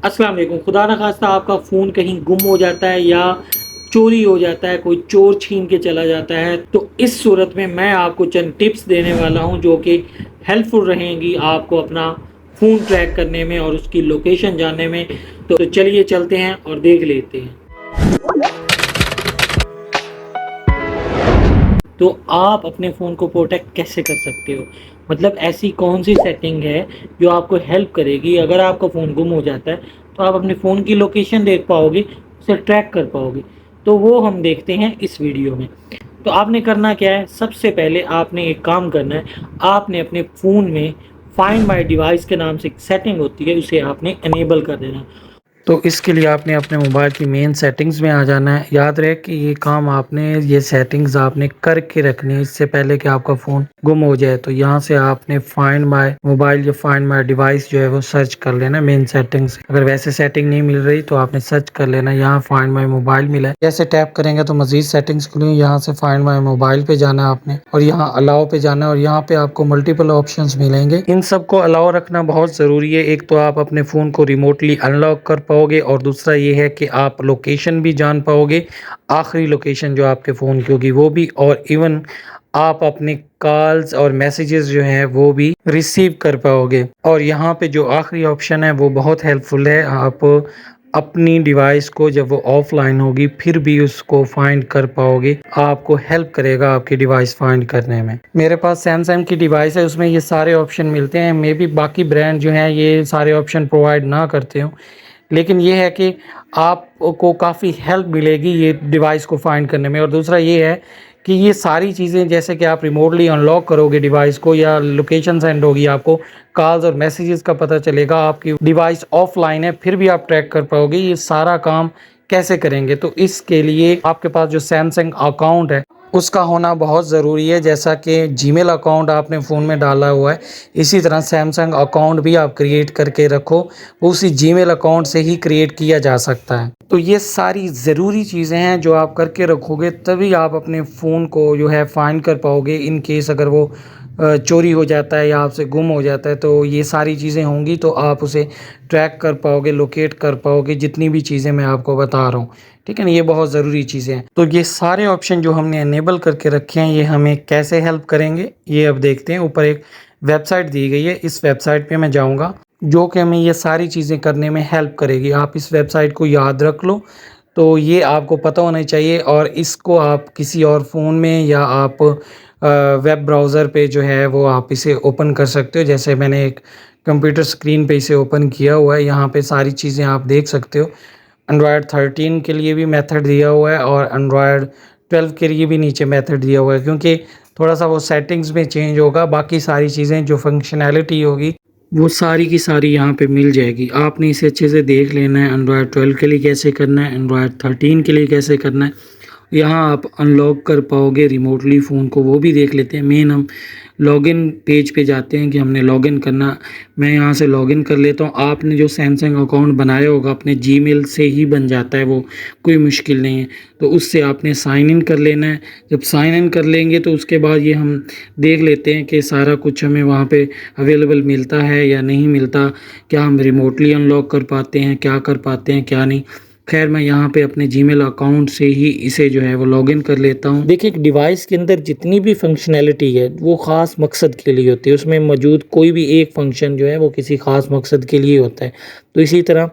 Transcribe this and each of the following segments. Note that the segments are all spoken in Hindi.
अस्सलाम वालेकुम। खुदा न खास्ता आपका फ़ोन कहीं गुम हो जाता है या चोरी हो जाता है, कोई चोर छीन के चला जाता है, तो इस सूरत में मैं आपको चंद टिप्स देने वाला हूं जो कि हेल्पफुल रहेंगी आपको अपना फ़ोन ट्रैक करने में और उसकी लोकेशन जानने में। तो चलिए चलते हैं और देख लेते हैं। तो आप अपने फ़ोन को प्रोटेक्ट कैसे कर सकते हो? मतलब ऐसी कौन सी सेटिंग है जो आपको हेल्प करेगी अगर आपका फ़ोन गुम हो जाता है, तो आप अपने फ़ोन की लोकेशन देख पाओगे, उसे ट्रैक कर पाओगे। तो वो हम देखते हैं इस वीडियो में। तो आपने करना क्या है, सबसे पहले आपने एक काम करना है, आपने अपने फ़ोन में फाइंड माय डिवाइस के नाम से एक सेटिंग होती है, उसे आपने इनेबल कर देना है। तो इसके लिए आपने अपने मोबाइल की मेन सेटिंग्स में आ जाना है। याद रहे कि ये काम आपने ये सेटिंग्स आपने करके रखनी है इससे पहले कि आपका फ़ोन गुम हो जाए। तो यहाँ से आपने फाइंड माय मोबाइल या फाइंड माय डिवाइस जो है वो सर्च कर लेना मेन सेटिंग्स। अगर वैसे सेटिंग नहीं मिल रही तो आपने सर्च कर लेना। यहाँ फाइंड माय मोबाइल मिला है, जैसे टैप करेंगे तो मजीद सेटिंग्स खुली। यहाँ से फाइंड माय मोबाइल पे जाना है आपने और यहाँ अलाउ पे जाना है और यहाँ पे आपको मल्टीपल ऑप्शंस मिलेंगे। इन सबको अलाउ रखना बहुत ज़रूरी है। एक तो आप अपने फ़ोन को रिमोटली अनलॉक कर पाओगे और दूसरा ये है कि आप लोकेशन भी जान पाओगे, आखिरी लोकेशन जो आपके फ़ोन की होगी वो भी, और इवन आप अपने कॉल्स और मैसेजेस जो हैं वो भी रिसीव कर पाओगे। और यहाँ पे जो आखिरी ऑप्शन है वो बहुत हेल्पफुल है। आप अपनी डिवाइस को जब वो ऑफलाइन होगी फिर भी उसको फाइंड कर पाओगे, आपको हेल्प करेगा आपकी डिवाइस फाइंड करने में। मेरे पास सैमसंग की डिवाइस है, उसमें ये सारे ऑप्शन मिलते हैं। मे बी बाकी ब्रांड जो हैं ये सारे ऑप्शन प्रोवाइड ना करते हो, लेकिन ये है कि आपको काफ़ी हेल्प मिलेगी ये डिवाइस को फाइंड करने में। और दूसरा ये है कि ये सारी चीज़ें जैसे कि आप रिमोटली अनलॉक करोगे डिवाइस को या लोकेशन सेंड होगी, आपको कॉल्स और मैसेजेस का पता चलेगा, आपकी डिवाइस ऑफलाइन है फिर भी आप ट्रैक कर पाओगे। ये सारा काम कैसे करेंगे? तो इसके लिए आपके पास जो सैमसंग अकाउंट है उसका होना बहुत ज़रूरी है। जैसा कि जीमेल अकाउंट आपने फ़ोन में डाला हुआ है, इसी तरह सैमसंग अकाउंट भी आप क्रिएट करके रखो, उसी जीमेल अकाउंट से ही क्रिएट किया जा सकता है। तो ये सारी ज़रूरी चीज़ें हैं जो आप करके रखोगे तभी आप अपने फ़ोन को जो है फाइंड कर पाओगे। इन केस अगर वो चोरी हो जाता है या आपसे गुम हो जाता है तो ये सारी चीज़ें होंगी तो आप उसे ट्रैक कर पाओगे, लोकेट कर पाओगे, जितनी भी चीज़ें मैं आपको बता रहा हूँ। ठीक है ना, ये बहुत ज़रूरी चीज़ें हैं। तो ये सारे ऑप्शन जो हमने इनेबल करके रखे हैं ये हमें कैसे हेल्प करेंगे ये अब देखते हैं। ऊपर एक वेबसाइट दी गई है, इस वेबसाइट पे मैं जाऊँगा जो कि हमें ये सारी चीज़ें करने में हेल्प करेगी। आप इस वेबसाइट को याद रख लो, तो ये आपको पता होना चाहिए। और इसको आप किसी और फ़ोन में या आप वेब ब्राउज़र पे जो है वो आप इसे ओपन कर सकते हो। जैसे मैंने एक कंप्यूटर स्क्रीन पे इसे ओपन किया हुआ है, यहाँ पे सारी चीज़ें आप देख सकते हो। एंड्रॉयड 13 के लिए भी मेथड दिया हुआ है और एंड्रॉयड 12 के लिए भी नीचे मेथड दिया हुआ है, क्योंकि थोड़ा सा वो सेटिंग्स में चेंज होगा। बाकी सारी चीज़ें जो फंक्शनैलिटी होगी वो सारी की सारी यहाँ पे मिल जाएगी। आपने इसे अच्छे से देख लेना है, एंड्रॉयड 12 के लिए कैसे करना है, एंड्रॉयड 13 के लिए कैसे करना है। यहाँ आप अनलॉक कर पाओगे रिमोटली फ़ोन को, वो भी देख लेते हैं। मेन हम लॉगिन पेज पे जाते हैं कि हमने लॉगिन करना। मैं यहाँ से लॉगिन कर लेता हूँ। आपने जो सैमसंग अकाउंट बनाया होगा अपने जीमेल से ही बन जाता है, वो कोई मुश्किल नहीं है। तो उससे आपने साइन इन कर लेना है। जब साइन इन कर लेंगे तो उसके बाद ये हम देख लेते हैं कि सारा कुछ हमें वहाँ पे अवेलेबल मिलता है या नहीं मिलता, क्या हम रिमोटली अनलॉक कर पाते हैं, क्या कर पाते हैं, क्या नहीं। खैर मैं यहाँ पे अपने जीमेल अकाउंट से ही इसे जो है वो लॉगिन कर लेता हूँ। देखिए, एक डिवाइस के अंदर जितनी भी फंक्शनैलिटी है वो ख़ास मकसद के लिए होती है। उसमें मौजूद कोई भी एक फंक्शन जो है वो किसी ख़ास मकसद के लिए होता है। तो इसी तरह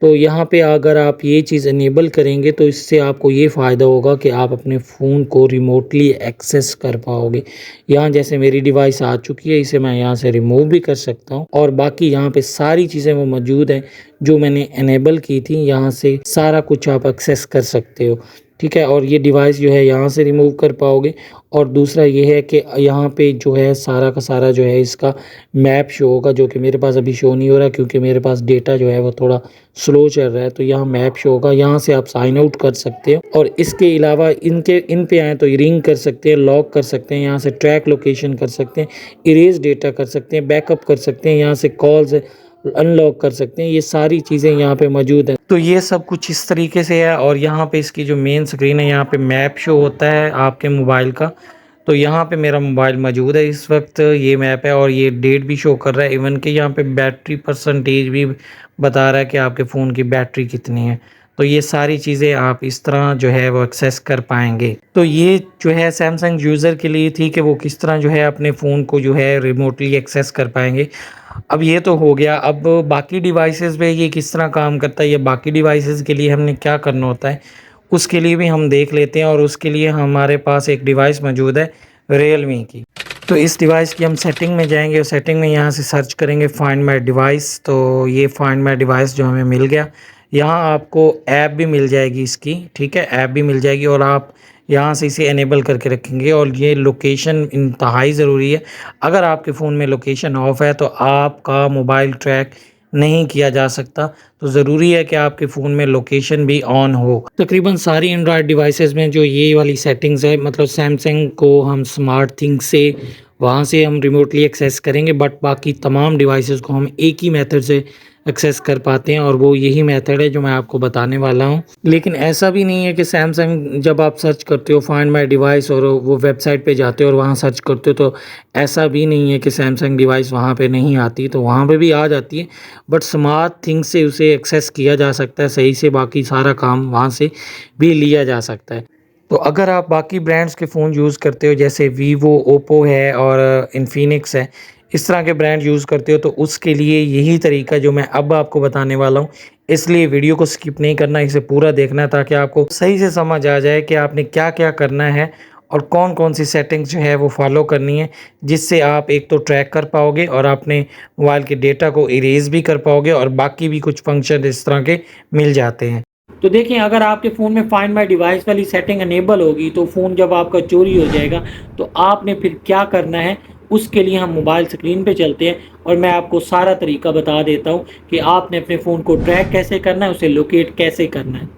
तो यहाँ पे अगर आप ये चीज़ इनेबल करेंगे तो इससे आपको ये फ़ायदा होगा कि आप अपने फ़ोन को रिमोटली एक्सेस कर पाओगे। यहाँ जैसे मेरी डिवाइस आ चुकी है, इसे मैं यहाँ से रिमूव भी कर सकता हूँ और बाकी यहाँ पे सारी चीज़ें वो मौजूद हैं जो मैंने इनेबल की थी। यहाँ से सारा कुछ आप एक्सेस कर सकते हो। ठीक है, और ये डिवाइस जो है यहाँ से रिमूव कर पाओगे। और दूसरा ये है कि यहाँ पे जो है सारा का सारा जो है इसका मैप शो होगा, जो कि मेरे पास अभी शो नहीं हो रहा क्योंकि मेरे पास डेटा जो है वो थोड़ा स्लो चल रहा है। तो यहाँ मैप शो होगा, यहाँ से आप साइन आउट कर सकते हो। और इसके अलावा इन पे आए तो रिंग कर सकते हैं, लॉक कर सकते हैं, यहाँ से ट्रैक लोकेशन कर सकते हैं, इरेज डेटा कर सकते हैं, बैकअप कर सकते हैं, यहाँ से कॉल्स अनलॉक कर सकते हैं। ये सारी चीज़ें यहाँ पे मौजूद हैं। तो ये सब कुछ इस तरीके से है। और यहाँ पे इसकी जो मेन स्क्रीन है यहाँ पे मैप शो होता है आपके मोबाइल का। तो यहाँ पे मेरा मोबाइल मौजूद है इस वक्त, ये मैप है और ये डेट भी शो कर रहा है, इवन कि यहाँ पे बैटरी परसेंटेज भी बता रहा है कि आपके फ़ोन की बैटरी कितनी है। तो ये सारी चीज़ें आप इस तरह जो है वो एक्सेस कर पाएंगे। तो ये जो है सैमसंग यूज़र के लिए थी कि वो किस तरह जो है अपने फ़ोन को जो है रिमोटली एक्सेस कर पाएंगे। अब ये तो हो गया, अब बाकी डिवाइसेस पे ये किस तरह काम करता है, या बाकी डिवाइसेस के लिए हमने क्या करना होता है, उसके लिए भी हम देख लेते हैं। और उसके लिए हमारे पास एक डिवाइस मौजूद है रियलमी की। तो इस डिवाइस की हम सेटिंग में जाएंगे और सेटिंग में यहाँ से सर्च करेंगे फाइंड माय डिवाइस। तो ये फाइंड माय डिवाइस जो हमें मिल गया, यहाँ आपको ऐप भी मिल जाएगी इसकी, ठीक है, ऐप भी मिल जाएगी और आप यहाँ से इसे इनेबल करके रखेंगे। और ये लोकेशन इंतहाई ज़रूरी है, अगर आपके फ़ोन में लोकेशन ऑफ है तो आपका मोबाइल ट्रैक नहीं किया जा सकता। तो ज़रूरी है कि आपके फ़ोन में लोकेशन भी ऑन हो। तकरीबन सारी एंड्रॉयड डिवाइसेस में जो ये वाली सेटिंग्स है, मतलब सैमसंग को हम स्मार्ट थिंग्स से वहाँ से हम रिमोटली एक्सेस करेंगे, बट बाकी तमाम डिवाइसेस को हम एक ही मेथड से एक्सेस कर पाते हैं और वो यही मेथड है जो मैं आपको बताने वाला हूँ। लेकिन ऐसा भी नहीं है कि सैमसंग, जब आप सर्च करते हो फाइंड माय डिवाइस और वो वेबसाइट पे जाते हो और वहाँ सर्च करते हो, तो ऐसा भी नहीं है कि सैमसंग डिवाइस वहाँ पे नहीं आती, तो वहाँ पे भी आ जाती है। बट स्मार्ट थिंग्स से उसे एक्सेस किया जा सकता है सही से, बाकी सारा काम वहाँ से भी लिया जा सकता है। तो अगर आप बाकी ब्रांड्स के फ़ोन यूज़ करते हो, जैसे वीवो, ओप्पो है और इन्फिनिक्स है, इस तरह के ब्रांड यूज़ करते हो, तो उसके लिए यही तरीका जो मैं अब आपको बताने वाला हूँ। इसलिए वीडियो को स्किप नहीं करना, इसे पूरा देखना है ताकि आपको सही से समझ आ जाए कि आपने क्या-क्या करना है और कौन-कौन सी सेटिंग्स जो है वो फ़ॉलो करनी है, जिससे आप एक तो ट्रैक कर पाओगे और अपने मोबाइल के डेटा को इरेज़ भी कर पाओगे और बाकी भी कुछ फंक्शन इस तरह के मिल जाते हैं। तो देखिए, अगर आपके फ़ोन में फाइंड माय डिवाइस वाली सेटिंग इनेबल होगी, तो फ़ोन जब आपका चोरी हो जाएगा, तो आपने फिर क्या करना है, उसके लिए हम मोबाइल स्क्रीन पे चलते हैं और मैं आपको सारा तरीका बता देता हूँ कि आपने अपने फ़ोन को ट्रैक कैसे करना है, उसे लोकेट कैसे करना है।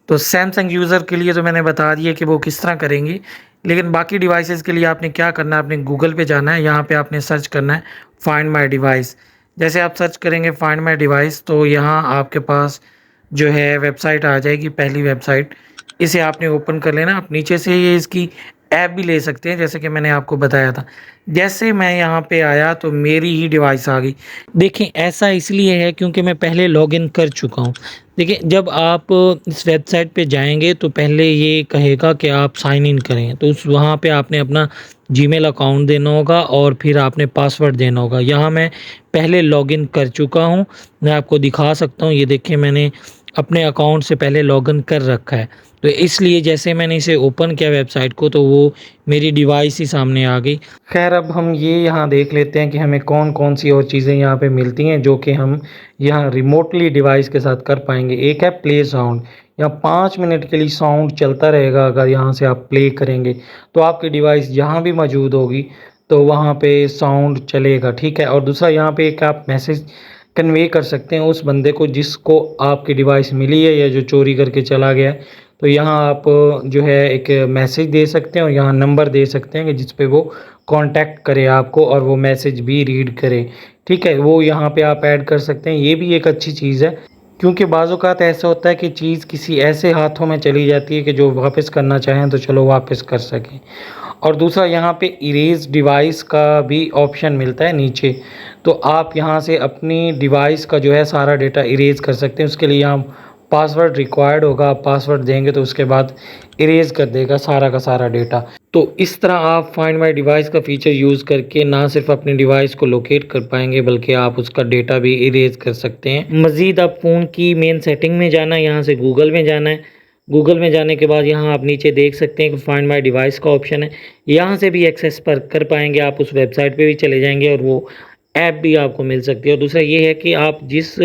तो सैमसंग यूज़र के लिए तो मैंने बता दिया कि वो किस तरह करेंगी, लेकिन बाकी डिवाइसेस के लिए आपने क्या करना है, आपने गूगल पे जाना है, यहाँ पे आपने सर्च करना है फाइंड माय डिवाइस। जैसे आप सर्च करेंगे फाइंड माय डिवाइस, तो यहाँ आपके पास जो है वेबसाइट आ जाएगी, पहली वेबसाइट। इसे आपने ओपन कर लेना। आप नीचे से ये इसकी ऐप भी ले सकते हैं, जैसे कि मैंने आपको बताया था। जैसे मैं यहाँ पे आया तो मेरी ही डिवाइस आ गई। देखिए, ऐसा इसलिए है क्योंकि मैं पहले लॉगिन कर चुका हूँ। देखिए, जब आप इस वेबसाइट पे जाएँगे तो पहले ये कहेगा कि आप साइन इन करें, तो उस वहाँ पे आपने अपना जीमेल अकाउंट देना होगा और फिर आपने पासवर्ड देना होगा। यहाँ मैं पहले लॉगिन कर चुका हूँ, मैं आपको दिखा सकता हूँ। ये देखिए, मैंने अपने अकाउंट से पहले लॉगिन कर रखा है। तो इसलिए जैसे मैंने इसे ओपन किया वेबसाइट को, तो वो मेरी डिवाइस ही सामने आ गई। खैर, अब हम ये यहाँ देख लेते हैं कि हमें कौन-कौन सी और चीज़ें यहाँ पे मिलती हैं जो कि हम यहाँ रिमोटली डिवाइस के साथ कर पाएँगे। एक है प्ले साउंड, यहाँ 5 मिनट के लिए साउंड चलता रहेगा। अगर यहाँ से आप प्ले करेंगे तो आपकी डिवाइस जहाँ भी मौजूद होगी तो वहाँ पे साउंड चलेगा, ठीक है। और दूसरा, यहाँ पे एक आप मैसेज कन्वे कर सकते हैं उस बंदे को जिसको आपकी डिवाइस मिली है या जो चोरी करके चला गया है। तो यहाँ आप जो है एक मैसेज दे सकते हैं और यहाँ नंबर दे सकते हैं कि जिस पे वो कांटेक्ट करे आपको और वो मैसेज भी रीड करे, ठीक है। वो यहाँ पे आप ऐड कर सकते हैं। ये भी एक अच्छी चीज़ है, क्योंकि बाज़-औक़ात ऐसा होता है कि चीज़ किसी ऐसे हाथों में चली जाती है कि जो वापस करना चाहें तो चलो वापस कर सकें। और दूसरा, यहाँ पे इरेज़ डिवाइस का भी ऑप्शन मिलता है नीचे, तो आप यहाँ से अपनी डिवाइस का जो है सारा डेटा इरेज़ कर सकते हैं। उसके लिए यहाँ पासवर्ड रिक्वायर्ड होगा, आप पासवर्ड देंगे तो उसके बाद इरेज़ कर देगा सारा का सारा डेटा। तो इस तरह आप फाइंड माय डिवाइस का फ़ीचर यूज़ करके ना सिर्फ अपनी डिवाइस को लोकेट कर पाएँगे, बल्कि आप उसका डेटा भी इरेज़ कर सकते हैं। मज़ीद आप फ़ोन की मेन सेटिंग में जाना है, यहाँ से गूगल में जाना है। गूगल में जाने के बाद यहाँ आप नीचे देख सकते हैं कि फाइंड माय डिवाइस का ऑप्शन है। यहाँ से भी एक्सेस पर कर पाएँगे, आप उस वेबसाइट पे भी चले जाएँगे और वो ऐप भी आपको मिल सकती है। और दूसरा ये है कि आप जिस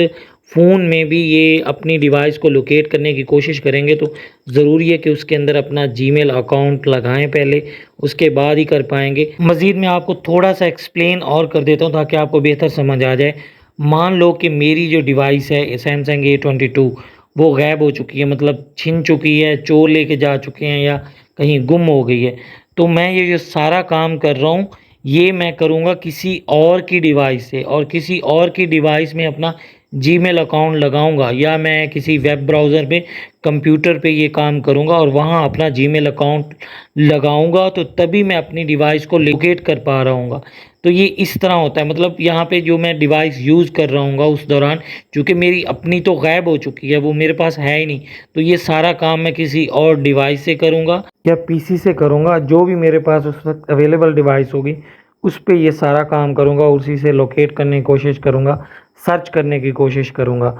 फ़ोन में भी ये अपनी डिवाइस को लोकेट करने की कोशिश करेंगे, तो ज़रूरी है कि उसके अंदर अपना जीमेल अकाउंट लगाएँ पहले, उसके बाद ही कर पाएँगे। मज़ीद मैं आपको थोड़ा-सा एक्सप्लेन और कर देता हूँ ताकि आपको बेहतर समझ आ जाए। मान लो कि मेरी जो डिवाइस है सैमसंग A22, वो गायब हो चुकी है, मतलब छिन चुकी है, चोर लेके जा चुके हैं या कहीं गुम हो गई है। तो मैं ये जो सारा काम कर रहा हूँ, ये मैं करूँगा किसी और की डिवाइस से और किसी और की डिवाइस में अपना जीमेल अकाउंट लगाऊँगा या मैं किसी वेब ब्राउज़र में कंप्यूटर पे ये काम करूँगा और वहाँ अपना जीमेल अकाउंट लगाऊँगा, तो तभी मैं अपनी डिवाइस को लोकेट कर पा रहा हूँगा। तो ये इस तरह होता है, मतलब यहाँ पे जो मैं डिवाइस यूज़ कर रहा हूँगा उस दौरान, चूँकि मेरी अपनी तो गायब हो चुकी है, वो मेरे पास है ही नहीं, तो ये सारा काम मैं किसी और डिवाइस से करूँगा या पीसी से करूँगा, जो भी मेरे पास उस वक़्त अवेलेबल डिवाइस होगी, उस पे ये सारा काम करूँगा, उसी से लोकेट करने की कोशिश करूँगा, सर्च करने की कोशिश करूँगा।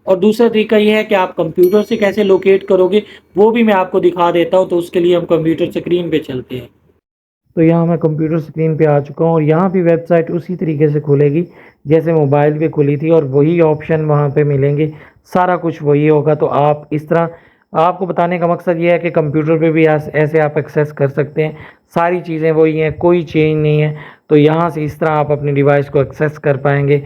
और दूसरा तरीका ये है कि आप कंप्यूटर से कैसे लोकेट करोगे, वो भी मैं आपको दिखा देता हूँ। तो उसके लिए हम कंप्यूटर स्क्रीन पे चलते हैं। तो यहाँ मैं कंप्यूटर स्क्रीन पे आ चुका हूँ और यहाँ भी वेबसाइट उसी तरीके से खुलेगी जैसे मोबाइल पे खुली थी और वही ऑप्शन वहाँ पे मिलेंगे, सारा कुछ वही होगा। तो आप इस तरह, आपको बताने का मकसद ये है कि कंप्यूटर पे भी ऐसे आप एक्सेस कर सकते हैं, सारी चीज़ें वही हैं, कोई चेंज नहीं है। तो यहाँ से इस तरह आप अपनी डिवाइस को एक्सेस कर पाएंगे।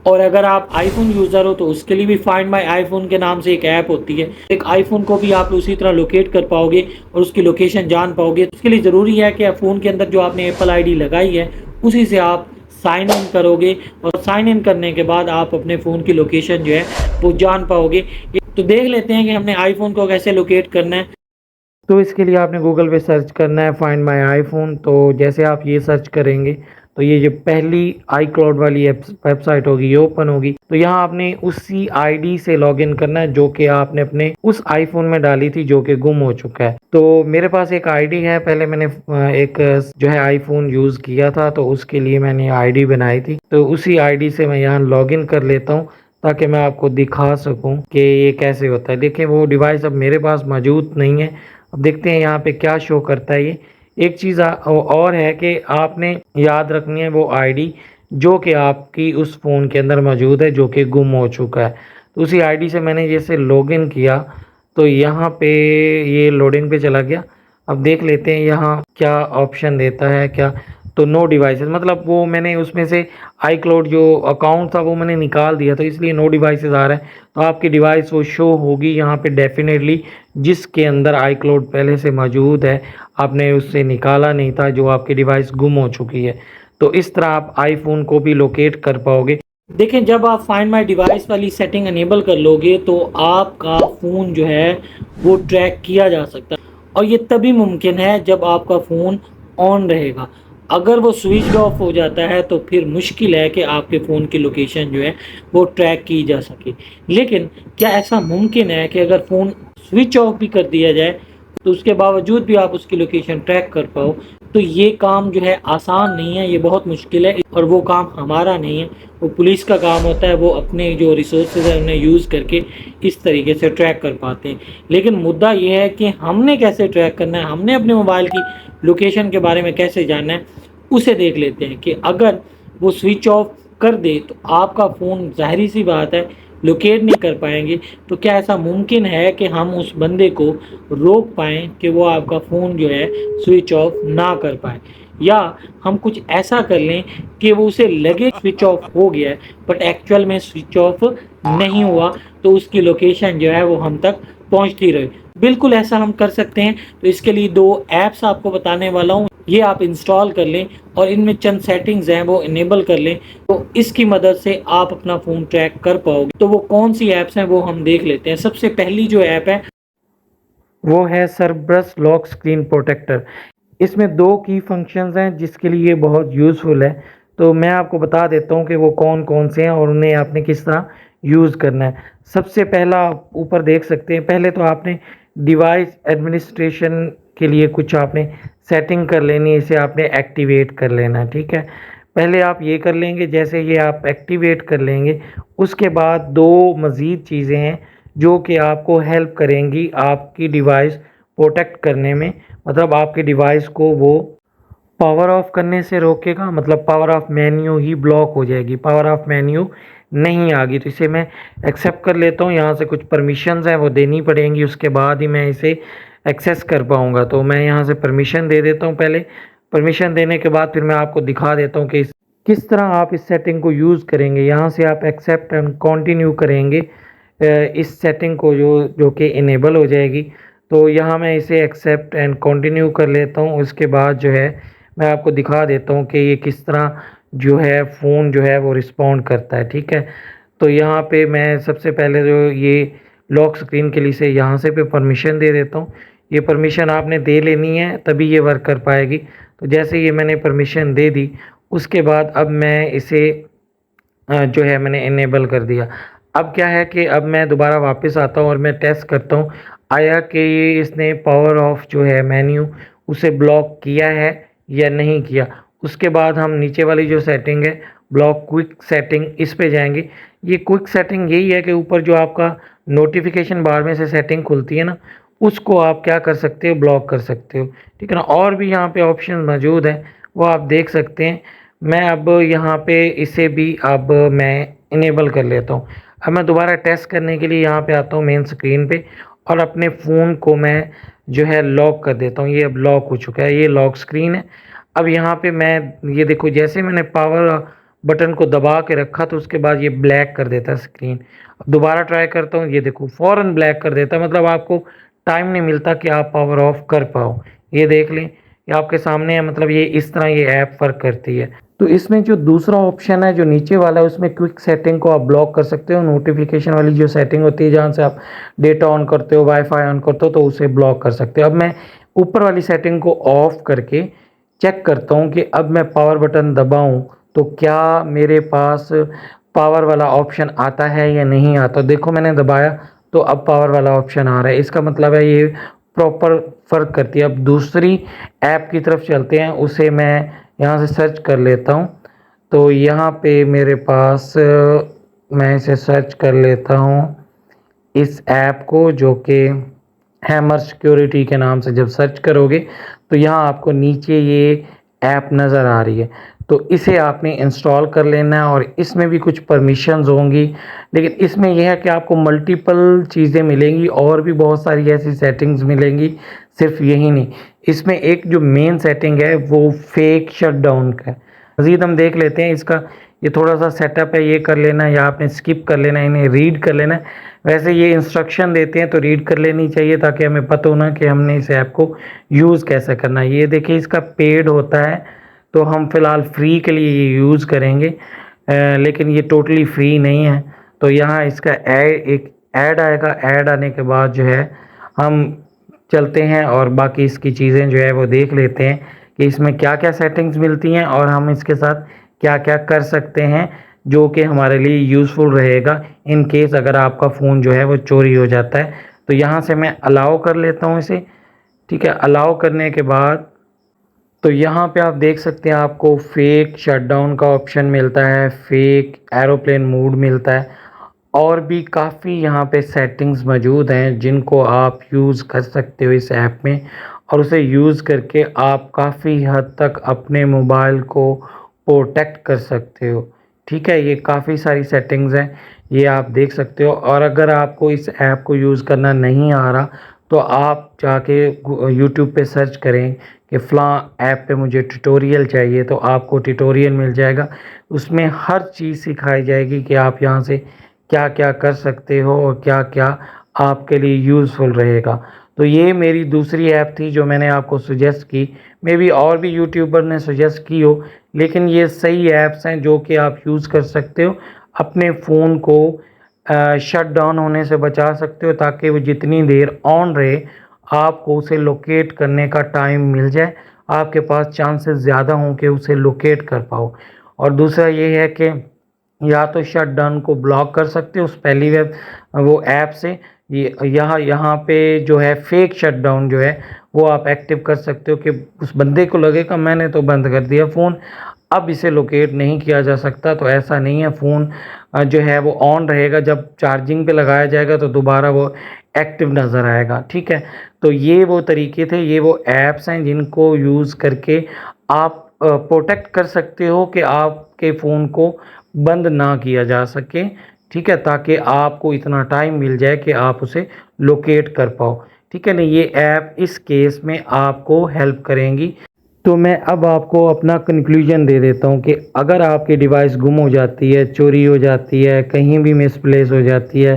और अगर आप आईफ़ोन यूज़र हो तो उसके लिए भी फाइंड माय आईफ़ोन के नाम से एक ऐप होती है। एक आईफ़ोन को भी आप उसी तरह लोकेट कर पाओगे और उसकी लोकेशन जान पाओगे। उसके लिए ज़रूरी है कि फ़ोन के अंदर जो आपने एप्पल आईडी लगाई है, उसी से आप साइन इन करोगे और साइन इन करने के बाद आप अपने फ़ोन की लोकेशन जो है वो जान पाओगे। तो देख लेते हैं कि हमने आईफ़ोन को कैसे लोकेट करना है। तो इसके लिए आपने गूगल पे सर्च करना है फाइंड माय आईफ़ोन। तो जैसे आप ये सर्च करेंगे तो ये जो पहली आईक्लाउड वाली वेबसाइट होगी ये ओपन होगी। तो यहाँ आपने उसी आईडी से लॉगिन करना है जो कि आपने अपने उस आईफ़ोन में डाली थी जो कि गुम हो चुका है। तो मेरे पास एक आईडी है, पहले मैंने एक जो है आईफ़ोन यूज़ किया था तो उसके लिए मैंने आईडी बनाई थी। तो उसी आईडी से मैं यहाँ लॉगिन कर लेता हूँ ताकि मैं आपको दिखा सकूँ कि ये कैसे होता है। देखिए वो डिवाइस अब मेरे पास मौजूद नहीं है। अब देखते हैं यहाँ पे क्या शो करता है ये। एक चीज़ और है कि आपने याद रखनी है वो आईडी जो कि आपकी उस फ़ोन के अंदर मौजूद है जो कि गुम हो चुका है। तो उसी आईडी से मैंने जैसे लॉगिन किया तो यहाँ पे ये लोडिंग पे चला गया। अब देख लेते हैं यहाँ क्या ऑप्शन देता है क्या। तो नो डिवाइसेस, मतलब वो मैंने उसमें से आईक्लाउड जो अकाउंट था वो मैंने निकाल दिया, तो इसलिए नो डिवाइसेस आ रहा है। तो आपकी डिवाइस वो शो होगी यहाँ पे डेफिनेटली जिसके अंदर आईक्लाउड पहले से मौजूद है, आपने उससे निकाला नहीं था, जो आपकी डिवाइस गुम हो चुकी है। तो इस तरह आप आईफ़ोन को भी लोकेट कर पाओगे। देखें, जब आप फाइंड माय डिवाइस वाली सेटिंग अनेबल कर लोगे तो आपका फ़ोन जो है वो ट्रैक किया जा सकता है और ये तभी मुमकिन है जब आपका फ़ोन ऑन रहेगा। अगर वो स्विच ऑफ हो जाता है तो फिर मुश्किल है कि आपके फ़ोन की लोकेशन जो है वो ट्रैक की जा सके। लेकिन क्या ऐसा मुमकिन है कि अगर फ़ोन स्विच ऑफ भी कर दिया जाए तो उसके बावजूद भी आप उसकी लोकेशन ट्रैक कर पाओ? तो ये काम जो है आसान नहीं है, ये बहुत मुश्किल है और वो काम हमारा नहीं है, वो पुलिस का काम होता है। वो अपने जो रिसोर्सेज है उन्हें यूज़ करके इस तरीके से ट्रैक कर पाते हैं। लेकिन मुद्दा ये है कि हमने कैसे ट्रैक करना है, हमने अपने मोबाइल की लोकेशन के बारे में कैसे जानना है, उसे देख लेते हैं। कि अगर वो स्विच ऑफ कर दे तो आपका फ़ोन, ज़ाहिर सी बात है, लोकेट नहीं कर पाएंगे। तो क्या ऐसा मुमकिन है कि हम उस बंदे को रोक पाएँ कि वो आपका फ़ोन जो है स्विच ऑफ ना कर पाए? या हम कुछ ऐसा कर लें कि वो उसे लगे स्विच ऑफ हो गया है बट एक्चुअल में स्विच ऑफ नहीं हुआ, तो उसकी लोकेशन जो है वो हम तक पहुंचती रहे। बिल्कुल ऐसा हम कर सकते हैं। तो इसके लिए 2 ऐप्स आपको बताने वाला हूँ, ये आप इंस्टॉल कर लें और इनमें चंद सेटिंग्स हैं वो इनेबल कर लें, तो इसकी मदद से आप अपना फ़ोन ट्रैक कर पाओगे। तो वो कौन सी ऐप्स हैं वो हम देख लेते हैं। सबसे पहली जो ऐप है वो है सरब्रस लॉक स्क्रीन प्रोटेक्टर। इसमें 2 की फंक्शंस हैं जिसके लिए ये बहुत यूज़फुल है। तो मैं आपको बता देता हूँ कि वो कौन-कौन से हैं और उन्हें आपने किस तरह यूज़ करना है। सबसे पहला आप ऊपर देख सकते हैं, पहले तो आपने डिवाइस एडमिनिस्ट्रेशन के लिए कुछ आपने सेटिंग कर लेनी है, इसे आपने एक्टिवेट कर लेना है, ठीक है? पहले आप ये कर लेंगे, जैसे ये आप एक्टिवेट कर लेंगे, उसके बाद 2 मज़ीद चीज़ें हैं जो कि आपको हेल्प करेंगी आपकी डिवाइस प्रोटेक्ट करने में। मतलब आपकी डिवाइस को वो पावर ऑफ करने से रोकेगा, मतलब power of menu he block हो जाएगी, पावर ऑफ मेन्यू नहीं आ गई। तो इसे मैं एक्सेप्ट कर लेता हूँ, यहाँ से कुछ परमिशंस हैं वो देनी पड़ेंगी, उसके बाद ही मैं इसे एक्सेस कर पाऊँगा। तो मैं यहाँ से परमिशन दे देता हूँ पहले। परमिशन देने के बाद फिर मैं आपको दिखा देता हूँ कि किस तरह आप इस सेटिंग को यूज़ करेंगे। यहाँ से आप एक्सेप्ट एंड कंटिन्यू करेंगे इस सेटिंग को जो कि इनेबल हो जाएगी। तो यहाँ मैं इसे एक्सेप्ट एंड कंटिन्यू कर लेता हूँ। उसके बाद जो है मैं आपको दिखा देता हूँ कि ये किस तरह जो है फ़ोन जो है वो रिस्पॉन्ड करता है, ठीक है। तो यहाँ पे मैं सबसे पहले जो ये लॉक स्क्रीन के लिए से यहाँ से पे परमिशन दे देता हूँ। ये परमिशन आपने दे लेनी है तभी ये वर्क कर पाएगी। तो जैसे ये मैंने परमिशन दे दी, उसके बाद अब मैं इसे जो है मैंने इनेबल कर दिया। अब क्या है कि अब मैं दोबारा वापस आता हूँ और मैं टेस्ट करता हूँ आया कि ये इसने पावर ऑफ जो है मेन्यू उसे ब्लॉक किया है या नहीं किया। उसके बाद हम नीचे वाली जो सेटिंग है ब्लॉक क्विक सेटिंग, इस पे जाएंगे। ये क्विक सेटिंग यही है कि ऊपर जो आपका नोटिफिकेशन बार में से सेटिंग खुलती है ना, उसको आप क्या कर सकते हो, ब्लॉक कर सकते हो। ठीक है ना। और भी यहाँ पे ऑप्शन मौजूद है, वो आप देख सकते हैं। मैं अब यहाँ पे इसे भी अब मैं इनेबल कर लेता हूँ। अब मैं दोबारा टेस्ट करने के लिए यहाँ पे आता हूँ मेन स्क्रीन पे, और अपने फ़ोन को मैं जो है लॉक कर देता हूँ। ये अब लॉक हो चुका है, ये लॉक स्क्रीन है। अब यहाँ पे मैं ये देखो, जैसे मैंने पावर बटन को दबा के रखा तो उसके बाद ये ब्लैक कर देता है स्क्रीन। अब दोबारा ट्राई करता हूँ, ये देखो फ़ौरन ब्लैक कर देता है। मतलब आपको टाइम नहीं मिलता कि आप पावर ऑफ कर पाओ। ये देख लें, ये आपके सामने है। मतलब ये इस तरह ये ऐप वर्क करती है। तो इसमें जो दूसरा ऑप्शन है जो नीचे वाला है, उसमें क्विक सेटिंग को आप ब्लॉक कर सकते हो। नोटिफिकेशन वाली जो सेटिंग होती है जहाँ से आप डेटा ऑन करते हो, वाईफाई ऑन करते हो, तो उसे ब्लॉक कर सकते हो। अब मैं ऊपर वाली सेटिंग को ऑफ करके चेक करता हूँ कि अब मैं पावर बटन दबाऊँ तो क्या मेरे पास पावर वाला ऑप्शन आता है या नहीं आता। देखो मैंने दबाया तो अब पावर वाला ऑप्शन आ रहा है। इसका मतलब है ये प्रॉपर फ़र्क करती है। अब दूसरी ऐप की तरफ चलते हैं, उसे मैं यहाँ से सर्च कर लेता हूँ। तो यहाँ पे मेरे पास मैं इसे सर्च कर लेता हूँ इस ऐप को, जो कि हैमर सिक्योरिटी के नाम से जब सर्च करोगे तो यहाँ आपको नीचे ये ऐप नज़र आ रही है। तो इसे आपने इंस्टॉल कर लेना है, और इसमें भी कुछ परमिशंस होंगी। लेकिन इसमें यह है कि आपको मल्टीपल चीज़ें मिलेंगी और भी बहुत सारी ऐसी सेटिंग्स मिलेंगी, सिर्फ यही नहीं। इसमें एक जो मेन सेटिंग है वो फेक शटडाउन का है। मज़ीद हम देख लेते हैं इसका। ये थोड़ा सा सेटअप है, ये कर लेना है या आपने स्किप कर लेना है, इन्हें रीड कर लेना है। वैसे ये इंस्ट्रक्शन देते हैं तो रीड कर लेनी चाहिए ताकि हमें पता हो ना कि हमने इस ऐप को यूज़ कैसे करना है। ये देखिए इसका पेड होता है, तो हम फ़िलहाल फ्री के लिए ये यूज़ करेंगे, लेकिन ये टोटली फ्री नहीं है। तो यहाँ इसका एक ऐड आएगा। ऐड आने के बाद जो है हम चलते हैं और बाकी इसकी चीज़ें जो है वो देख लेते हैं कि इसमें क्या क्या सेटिंग्स मिलती हैं और हम इसके साथ क्या क्या कर सकते हैं, जो कि हमारे लिए यूज़फुल रहेगा इन केस अगर आपका फ़ोन जो है वो चोरी हो जाता है। तो यहाँ से मैं अलाउ कर लेता हूँ इसे। ठीक है, अलाउ करने के बाद तो यहाँ पे आप देख सकते हैं आपको फेक शटडाउन का ऑप्शन मिलता है, फेक एरोप्लेन मोड मिलता है, और भी काफ़ी यहाँ पे सेटिंग्स मौजूद हैं जिनको आप यूज़ कर सकते हो इस ऐप में, और उसे यूज़ करके आप काफ़ी हद तक अपने मोबाइल को प्रोटेक्ट कर सकते हो। ठीक है, ये काफ़ी सारी सेटिंग्स हैं, ये आप देख सकते हो। और अगर आपको इस ऐप को यूज़ करना नहीं आ रहा तो आप जाके यूट्यूब पे सर्च करें कि फ़लाँ ऐप पे मुझे ट्यूटोरियल चाहिए, तो आपको ट्यूटोरियल मिल जाएगा। उसमें हर चीज़ सिखाई जाएगी कि आप यहाँ से क्या क्या कर सकते हो और क्या क्या आपके लिए यूज़फुल रहेगा। तो ये मेरी दूसरी ऐप थी जो मैंने आपको सजेस्ट की। मे बी और भी यूट्यूबर ने सजेस्ट की हो, लेकिन ये सही ऐप्स हैं जो कि आप यूज़ कर सकते हो, अपने फ़ोन को शट डाउन होने से बचा सकते हो ताकि वो जितनी देर ऑन रहे आपको उसे लोकेट करने का टाइम मिल जाए, आपके पास चांसेस ज़्यादा हों कि उसे लोकेट कर पाओ। और दूसरा ये है कि या तो शट डाउन को ब्लॉक कर सकते हो उस पहली वेब वो ऐप से, ये यहाँ पे जो है फेक शट डाउन जो है वो आप एक्टिव कर सकते हो कि उस बंदे को लगेगा मैंने तो बंद कर दिया फ़ोन, अब इसे लोकेट नहीं किया जा सकता। तो ऐसा नहीं है, फ़ोन जो है वो ऑन रहेगा, जब चार्जिंग पे लगाया जाएगा तो दोबारा वो एक्टिव नज़र आएगा। ठीक है, तो ये वो तरीके थे, ये वो ऐप्स हैं जिनको यूज़ करके आप प्रोटेक्ट कर सकते हो कि आपके फ़ोन को बंद ना किया जा सके। ठीक है, ताकि आपको इतना टाइम मिल जाए कि आप उसे लोकेट कर पाओ। ठीक है ना, ये ऐप इस केस में आपको हेल्प करेंगी। तो मैं अब आपको अपना कंक्लूजन दे देता हूँ कि अगर आपकी डिवाइस गुम हो जाती है, चोरी हो जाती है, कहीं भी मिसप्लेस हो जाती है,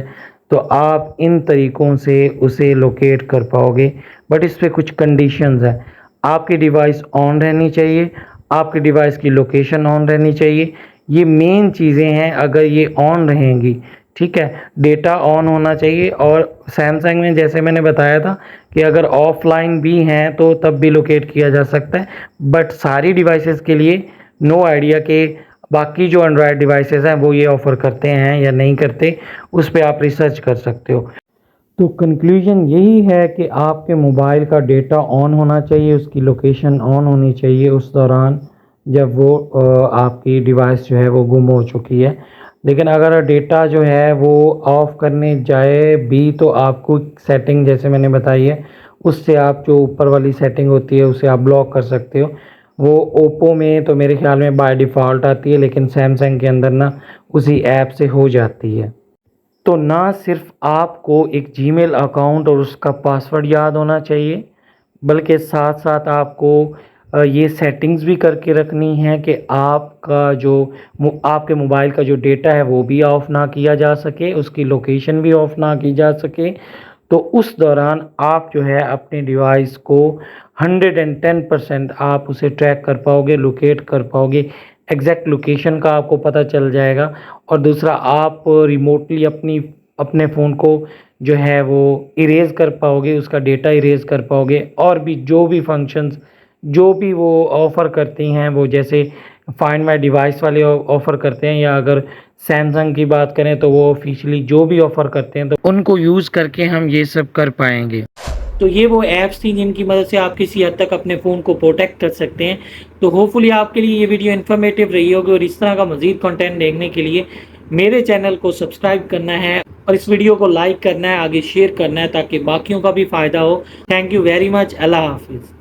तो आप इन तरीक़ों से उसे लोकेट कर पाओगे। बट इस पे कुछ कंडीशंस हैं। आपकी डिवाइस ऑन रहनी चाहिए, आपकी डिवाइस की लोकेशन ऑन रहनी चाहिए, ये मेन चीज़ें हैं अगर ये ऑन रहेंगी, ठीक है। डेटा ऑन होना चाहिए और सैमसंग में जैसे मैंने बताया था कि अगर ऑफलाइन भी हैं तो तब भी लोकेट किया जा सकता है, बट सारी डिवाइसेस के लिए नो आइडिया के बाकी जो एंड्रॉयड डिवाइसेस हैं वो ये ऑफ़र करते हैं या नहीं करते, उस पे आप रिसर्च कर सकते हो। तो कंक्लूजन यही है कि आपके मोबाइल का डेटा ऑन होना चाहिए, उसकी लोकेशन ऑन होनी चाहिए उस दौरान जब वो आपकी डिवाइस जो है वो गुम हो चुकी है। लेकिन अगर डेटा जो है वो ऑफ़ करने जाए भी तो आपको सेटिंग जैसे मैंने बताई है, उससे आप जो ऊपर वाली सेटिंग होती है उसे आप ब्लॉक कर सकते हो। वो ओप्पो में तो मेरे ख़्याल में बाय डिफ़ॉल्ट आती है, लेकिन सैमसंग के अंदर ना उसी ऐप से हो जाती है। तो ना सिर्फ आपको एक जीमेल अकाउंट और उसका पासवर्ड याद होना चाहिए, बल्कि साथ-साथ आपको ये सेटिंग्स भी करके रखनी है कि आपका जो आपके मोबाइल का जो डेटा है वो भी ऑफ़ ना किया जा सके, उसकी लोकेशन भी ऑफ़ ना की जा सके। तो उस दौरान आप जो है अपने डिवाइस को 110% आप उसे ट्रैक कर पाओगे, लोकेट कर पाओगे, एग्जैक्ट लोकेशन का आपको पता चल जाएगा। और दूसरा आप रिमोटली अपने फ़ोन को जो है वो इरेज़ कर पाओगे, उसका डेटा इरेज़ कर पाओगे और भी जो भी फंक्शंस जो भी वो ऑफ़र करती हैं, वो जैसे फाइंड माय डिवाइस वाले ऑफ़र करते हैं, या अगर सैमसंग की बात करें तो वो ऑफ़िशियली जो भी ऑफ़र करते हैं तो उनको यूज़ करके हम ये सब कर पाएँगे। तो ये वो ऐप्स थी जिनकी मदद से आप किसी हद तक अपने फ़ोन को प्रोटेक्ट कर सकते हैं। तो होपफुली आपके लिए ये वीडियो इन्फॉर्मेटिव रही होगी और इस तरह का मज़ीद कंटेंट देखने के लिए मेरे चैनल को सब्सक्राइब करना है और इस वीडियो को लाइक करना है, आगे शेयर करना है ताकि बाकियों का भी फ़ायदा हो। Thank you very much. अल्लाह हाफ़िज़।